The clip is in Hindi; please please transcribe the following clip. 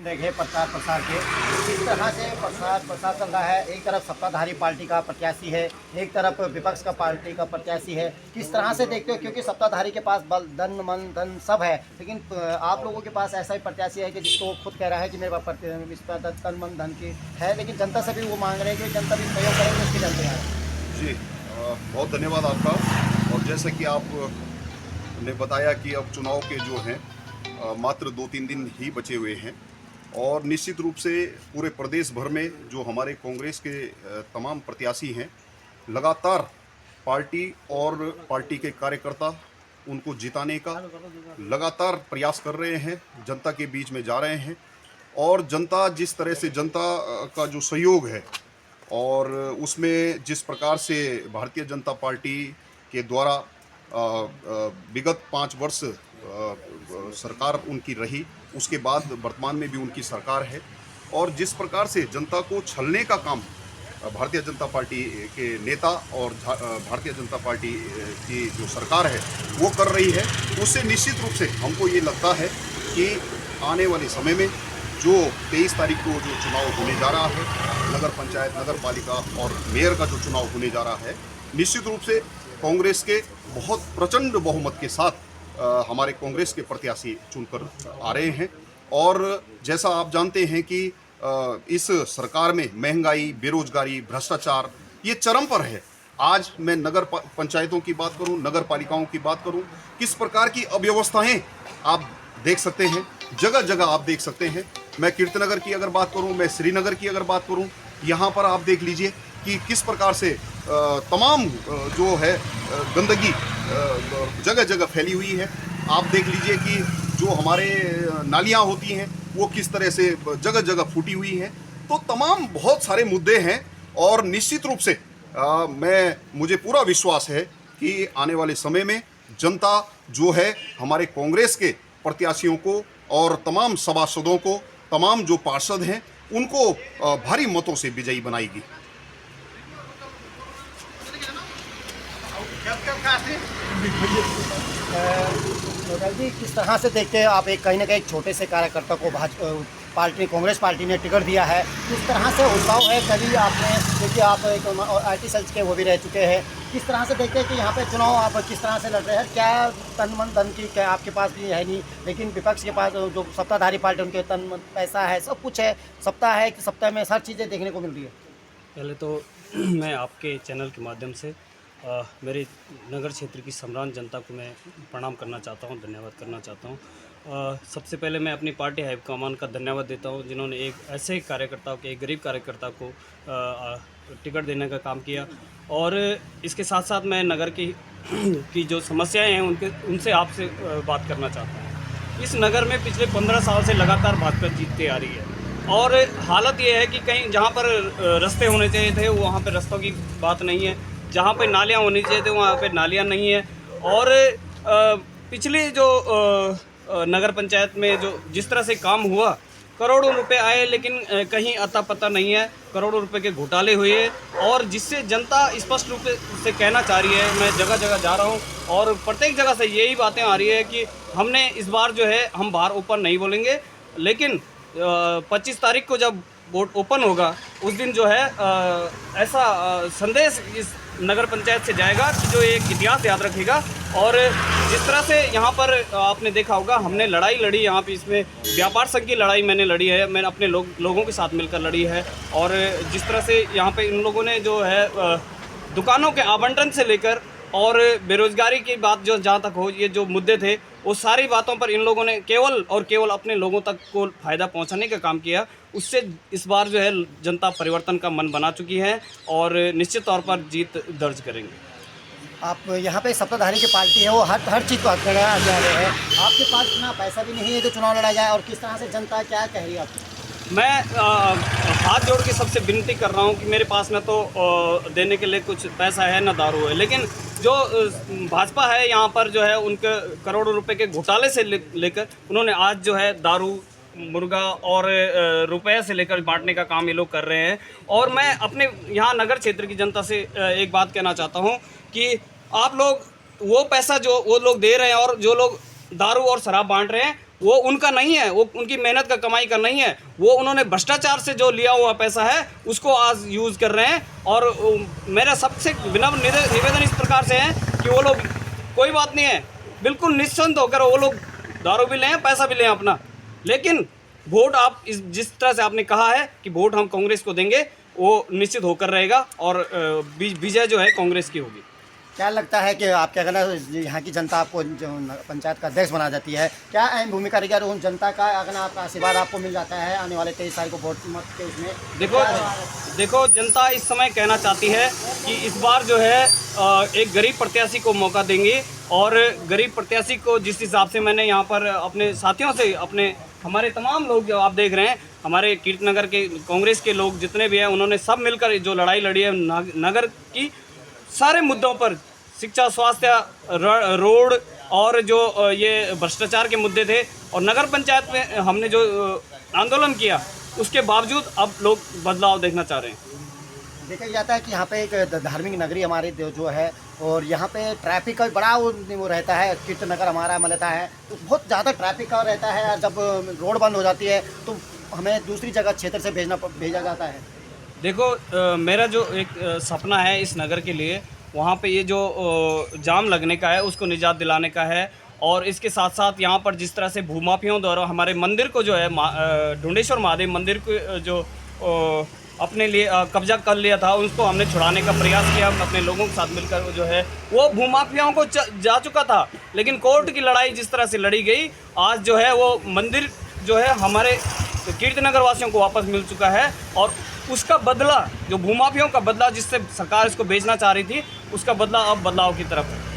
देखे प्रचार प्रसार के किस तरह से प्रसार चल रहा है। एक तरफ सत्ताधारी पार्टी का प्रत्याशी है, एक तरफ विपक्ष का पार्टी का प्रत्याशी है। किस तरह से देखते हो, क्योंकि सत्ताधारी के पास बल धन मन धन सब है, लेकिन आप लोगों के पास ऐसा ही प्रत्याशी है कि जिसको वो खुद कह रहा है कि मेरे पास इस पर तन मन धन की है, लेकिन जनता से भी वो मांग रहे हैं कि जनता भी सहयोग करेंगे उसकी जनता है। जी बहुत धन्यवाद आपका। और जैसे कि आपने बताया कि अब चुनाव के जो हैं मात्र 2-3 दिन ही बचे हुए हैं और निश्चित रूप से पूरे प्रदेश भर में जो हमारे कांग्रेस के तमाम प्रत्याशी हैं लगातार पार्टी और पार्टी के कार्यकर्ता उनको जिताने का लगातार प्रयास कर रहे हैं, जनता के बीच में जा रहे हैं। और जनता जिस तरह से जनता का जो सहयोग है और उसमें जिस प्रकार से भारतीय जनता पार्टी के द्वारा विगत 5 वर्ष सरकार उनकी रही, उसके बाद वर्तमान में भी उनकी सरकार है, और जिस प्रकार से जनता को छलने का काम भारतीय जनता पार्टी के नेता और भारतीय जनता पार्टी की जो सरकार है वो कर रही है, उससे निश्चित रूप से हमको ये लगता है कि आने वाले समय में जो 23 तारीख को जो चुनाव होने जा रहा है, नगर पंचायत, नगर पालिका और मेयर का जो चुनाव होने जा रहा है, निश्चित रूप से कांग्रेस के बहुत प्रचंड बहुमत के साथ हमारे कांग्रेस के प्रत्याशी चुनकर आ रहे हैं। और जैसा आप जानते हैं कि इस सरकार में महंगाई, बेरोजगारी, भ्रष्टाचार ये चरम पर है। आज मैं नगर पंचायतों की बात करूं, नगर पालिकाओं की बात करूं, किस प्रकार की अव्यवस्थाएं आप देख सकते हैं, जगह जगह आप देख सकते हैं। मैं कीर्तनगर की अगर बात करूं, मैं श्रीनगर की अगर बात करूं, यहाँ पर आप देख लीजिए कि किस प्रकार से तमाम जो है गंदगी जगह जगह फैली हुई है। आप देख लीजिए कि जो हमारे नालियाँ होती हैं वो किस तरह से जगह जगह फूटी हुई हैं। तो तमाम बहुत सारे मुद्दे हैं और निश्चित रूप से मुझे पूरा विश्वास है कि आने वाले समय में जनता जो है हमारे कांग्रेस के प्रत्याशियों को और तमाम सभासदों को, तमाम जो पार्षद हैं उनको भारी मतों से विजयी बनाएगी। जी, किस तरह से देखते हैं आप, एक कहीं ना कहीं छोटे से कार्यकर्ता को पार्टी कांग्रेस पार्टी ने टिकट दिया है, किस तरह से उत्साह है? कभी आपने देखिए, आप एक IT सेल्स के वो भी रह चुके हैं, किस तरह से देखते हैं कि यहाँ पे चुनाव आप किस तरह से लड़ रहे हैं? क्या तन मन धन की क्या आपके पास भी है नहीं, लेकिन विपक्ष के पास जो सत्ताधारी पार्टी उनके तन मन पैसा है, सब कुछ है, सत्ता है कि सत्ता में हर चीज़ें देखने को मिल रही है। पहले तो मैं आपके चैनल के माध्यम से मेरे नगर क्षेत्र की सम्रान जनता को मैं प्रणाम करना चाहता हूं, धन्यवाद करना चाहता हूं। सबसे पहले मैं अपनी पार्टी हाईकमान का धन्यवाद देता हूं जिन्होंने एक ऐसे कार्यकर्ता को, एक गरीब कार्यकर्ता को टिकट देने का काम किया। और इसके साथ साथ मैं नगर की जो समस्याएं हैं उनसे आपसे बात करना चाहता हूँ। इस नगर में पिछले 15 साल से लगातार भाजपा जीतती आ रही है और हालत ये है कि कहीं जहाँ पर रास्ते होने चाहिए थे वहाँ पर रास्तों की बात नहीं है, जहाँ पे नालियाँ होनी चाहिए थे वहाँ पे नालियाँ नहीं है। और पिछले जो नगर पंचायत में जो जिस तरह से काम हुआ, करोड़ों रुपए आए लेकिन कहीं अता पता नहीं है, करोड़ों रुपए के घोटाले हुए और जिससे जनता स्पष्ट रूप से कहना चाह रही है। मैं जगह जगह जा रहा हूँ और प्रत्येक जगह से यही बातें आ रही है कि हमने इस बार जो है हम बाहर ऊपर नहीं बोलेंगे, लेकिन 25 तारीख को जब वोट ओपन होगा उस दिन जो है ऐसा संदेश इस नगर पंचायत से जाएगा कि जो एक इतिहास याद रखेगा। और जिस तरह से यहाँ पर आपने देखा होगा हमने लड़ाई लड़ी, यहाँ पे इसमें व्यापार संघ की लड़ाई मैंने लड़ी है, मैंने अपने लोगों के साथ मिलकर लड़ी है। और जिस तरह से यहाँ पे इन लोगों ने जो है दुकानों के आवंटन से लेकर और बेरोजगारी की बात जो जहाँ तक हो, ये जो मुद्दे थे वो सारी बातों पर इन लोगों ने केवल और केवल अपने लोगों तक को फ़ायदा पहुँचाने का काम किया। उससे इस बार जो है जनता परिवर्तन का मन बना चुकी है और निश्चित तौर पर जीत दर्ज करेंगे। आप यहाँ पे सत्ताधारी की पार्टी है, वो हर चीज़ को हक लड़ा जा रहे हैं, आपके पास इतना पैसा भी नहीं है जो चुनाव लड़ा जाए, और किस तरह से जनता क्या कह रही है आपको? मैं हाथ जोड़ के सबसे विनती कर रहा हूँ कि मेरे पास न तो देने के लिए कुछ पैसा है न दारू है, लेकिन जो भाजपा है यहाँ पर जो है उनके करोड़ों रुपए के घोटाले से लेकर उन्होंने आज जो है दारू, मुर्गा और रुपए से लेकर बांटने का काम ये लोग कर रहे हैं। और मैं अपने यहाँ नगर क्षेत्र की जनता से एक बात कहना चाहता हूँ कि आप लोग वो पैसा जो वो लोग दे रहे हैं और जो लोग दारू और शराब बांट रहे हैं वो उनका नहीं है, वो उनकी मेहनत का कमाई का नहीं है, वो उन्होंने भ्रष्टाचार से जो लिया हुआ पैसा है उसको आज यूज़ कर रहे हैं। और मेरा सबसे विनम्र निवेदन इस प्रकार से है कि वो लोग, कोई बात नहीं है, बिल्कुल निश्चिंत होकर वो लोग दारू भी लें, पैसा भी लें अपना, लेकिन वोट आप जिस तरह से आपने कहा है कि वोट हम कांग्रेस को देंगे, वो निश्चित होकर रहेगा और विजय जो है कांग्रेस की होगी। क्या लगता है कि आप क्या कहना, यहाँ की जनता आपको जो पंचायत का अध्यक्ष बना जाती है, क्या अहम भूमिका रहेगी और उन जनता का अगर आपका आशीर्वाद आपको मिल जाता है आने वाले 23 तारीख को वोट मत के उसमें? देखो जनता इस समय कहना चाहती है कि इस बार जो है एक गरीब प्रत्याशी को मौका देंगे, और गरीब प्रत्याशी को जिस हिसाब से मैंने यहाँ पर अपने साथियों से, अपने हमारे तमाम लोग जो आप देख रहे हैं, हमारे कीर्तनगर के कांग्रेस के लोग जितने भी हैं, उन्होंने सब मिलकर जो लड़ाई लड़ी है नगर की सारे मुद्दों पर, शिक्षा, स्वास्थ्य, रोड और जो ये भ्रष्टाचार के मुद्दे थे, और नगर पंचायत में हमने जो आंदोलन किया उसके बावजूद अब लोग बदलाव देखना चाह रहे हैं। देखा जाता है कि यहाँ पे एक धार्मिक नगरी हमारी जो है, और यहाँ पे ट्रैफिक का बड़ा वो रहता है, कीर्तनगर हमारा मलता है तो बहुत ज़्यादा ट्रैफिक का रहता है। जब रोड बंद हो जाती है तो हमें दूसरी जगह क्षेत्र से भेजा जाता है। देखो मेरा जो एक सपना है इस नगर के लिए, वहाँ पे ये जो जाम लगने का है उसको निजात दिलाने का है, और इसके साथ साथ यहाँ पर जिस तरह से भूमाफियों द्वारा हमारे मंदिर को जो है ढूंढेश्वर महादेव मंदिर को जो अपने लिए कब्जा कर लिया था, उसको हमने छुड़ाने का प्रयास किया अपने लोगों के साथ मिलकर। जो है वो भूमाफियाओं को जा चुका था, लेकिन कोर्ट की लड़ाई जिस तरह से लड़ी गई, आज जो है वो मंदिर जो है हमारे कीर्तनगर वासियों को वापस मिल चुका है, और उसका बदला, जो भूमाफियों का बदला जिससे सरकार इसको बेचना चाह रही थी, उसका बदला अब बदलाव की तरफ है।